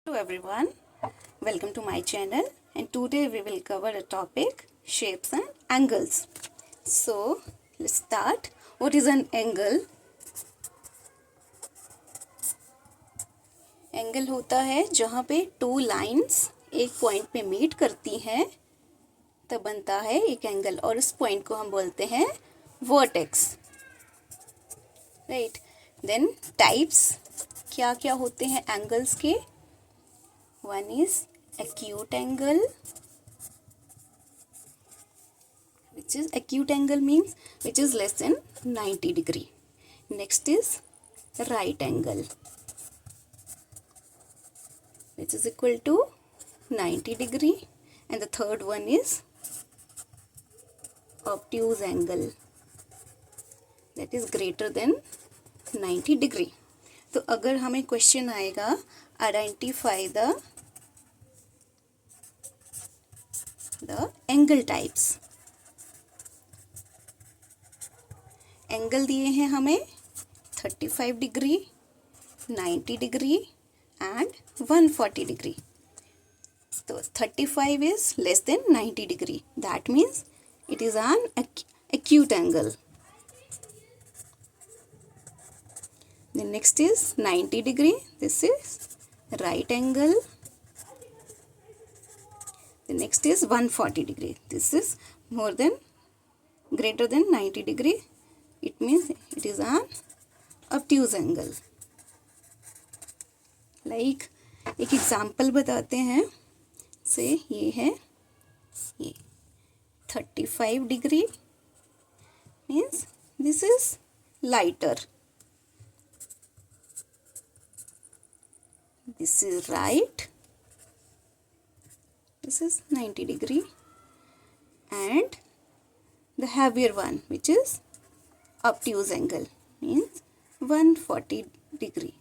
Hello everyone, welcome to my channel, and today we will cover a topic shapes and angles. So let's start. What is an angle? Angle होता है जहाँ पे two lines एक point पे meet करती हैं तब बनता है एक एंगल, और उस पॉइंट को हम बोलते हैं वर्टेक्स, राइट। देन टाइप्स क्या क्या होते हैं एंगल्स के? One is acute angle, which is acute angle means which is less than 90 degree. Next is right angle, which is equal to 90 degree, and the third one is obtuse angle, that is greater than 90 degree. तो अगर हमें question आएगा identify the angle types, angle दिए हैं हमें 35 degree, 90 degree and 140 degree. तो 35 is less than 90 degree, that means it is an acute angle. The next is 90 degree, this is right angle. The next is 140 degree, this is more than greater than 90 degree, it means it is an obtuse angle. Like एक example बताते हैं, से ये है, ये 35 degree means this is lighter, this is right, this is 90 degree, and the heavier one which is obtuse angle means 140 degree.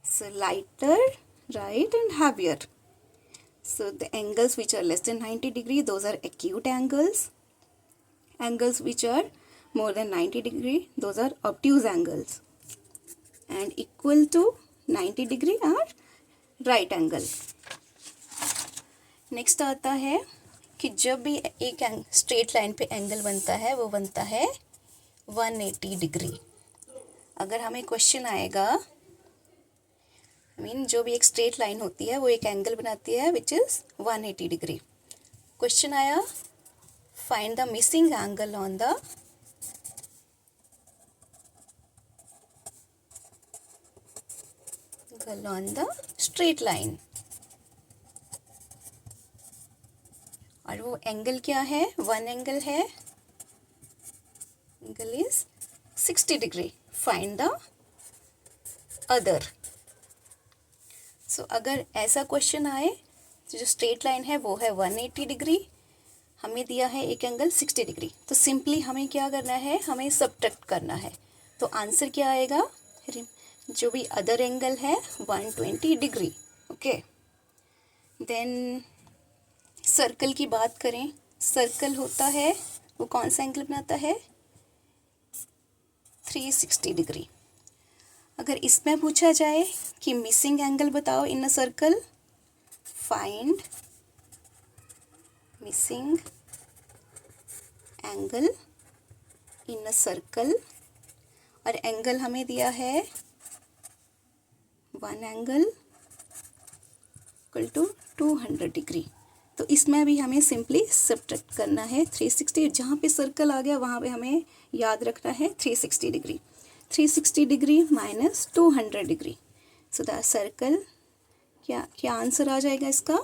So lighter, right, and heavier. So the angles which are less than 90 degree, those are acute angles. Angles which are more than 90 degree, those are obtuse angles. And equal to 90 degree are right angle. Next आता है कि जब भी एक straight line पे angle बनता है वो बनता है 180 डिग्री. अगर हमें क्वेश्चन आएगा, जो भी एक स्ट्रेट लाइन होती है वो एक एंगल बनाती है विच इज़ 180 डिग्री. क्वेश्चन आया find the missing angle on the straight line, और वो एंगल क्या है? वन एंगल है, angle is 60 degree. Find the other. So अगर ऐसा क्वेश्चन आए तो जो स्ट्रेट लाइन है वो है 180 डिग्री, हमें दिया है एक एंगल 60 डिग्री, तो सिंपली हमें क्या करना है? हमें सब्ट्रैक्ट करना है. तो आंसर क्या आएगा? जो भी अदर एंगल है 120 डिग्री. ओके. देन सर्कल की बात करें, सर्कल होता है वो कौन सा एंगल बनाता है? 360 डिग्री. अगर इसमें पूछा जाए कि मिसिंग एंगल बताओ in a circle, find missing angle in a circle, और एंगल हमें दिया है one angle equal to 200 degree. तो इसमें भी हमें सिंपली सब्ट्रैक्ट करना है 360. जहाँ पे सर्कल आ गया वहाँ पे हमें याद रखना है 360 degree. 360 degree minus 200 degree, so the circle क्या आंसर आ जाएगा इसका?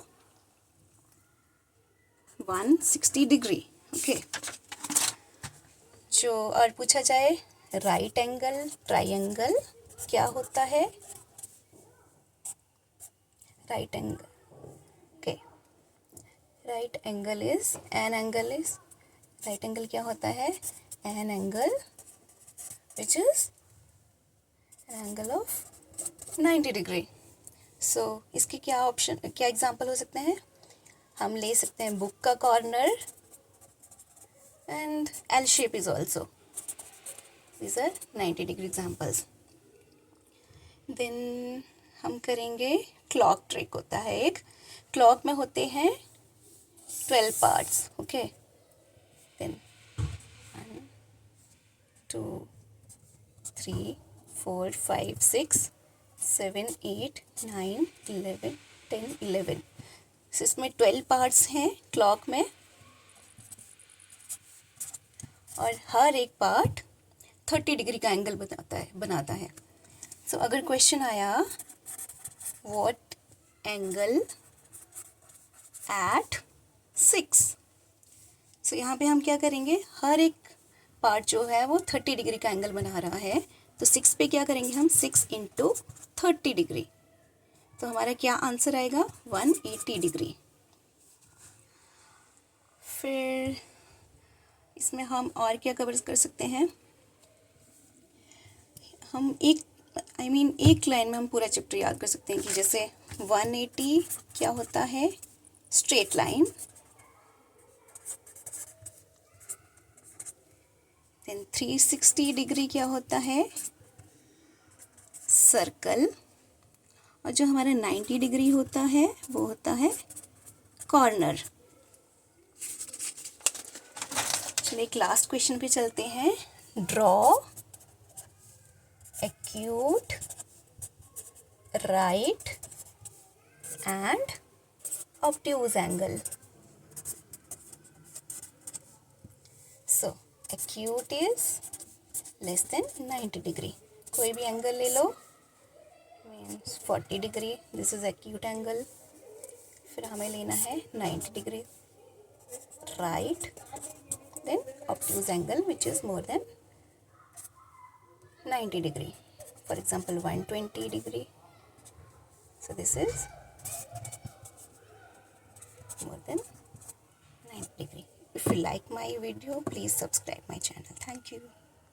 160 डिग्री. ओके. जो और पूछा जाए राइट एंगल ट्राइंगल क्या होता है? Right angle, right angle is an angle is, right angle क्या होता है? An angle which is angle of 90 degree. So इसके क्या ऑप्शन, क्या एग्जांपल हो सकते हैं? हम ले सकते हैं बुक का corner, and L shape is also, these are 90 degree examples. Then हम करेंगे क्लॉक ट्रिक। होता है एक, क्लॉक में होते हैं 12 पार्ट्स। Okay, then 1 2 3 4 5 6 7 8 9 11 10 11। इसमें 12 पार्ट्स हैं क्लॉक में, और हर एक पार्ट 30 डिग्री का एंगल बनाता है। सो अगर क्वेश्चन आया व्हाट एंगल एट 6, सो यहाँ पे हम क्या करेंगे, हर एक पार्ट जो है वो 30 डिग्री का एंगल बना रहा है, तो 6 पे क्या करेंगे हम, 6 इंटू 30 डिग्री, तो हमारा क्या आंसर आएगा, 180 डिग्री। फिर इसमें हम और क्या कवर कर सकते हैं, हम एक लाइन में हम पूरा चैप्टर याद कर सकते हैं कि जैसे 180 क्या होता है, स्ट्रेट लाइन, देन 360 डिग्री क्या होता है, सर्कल, और जो हमारा 90 डिग्री होता है वो होता है कॉर्नर। चलिए एक लास्ट क्वेश्चन पे चलते हैं। Draw acute right and obtuse angle. So acute is less than 90 degree, कोई भी एंगल ले लो, means 40 degree, this is acute angle. फिर हमें लेना है 90 degree right, then obtuse angle which is more than 90 degree, for example 120 degree, so this is more than 90 degree. If you like my video, please subscribe my channel. Thank you.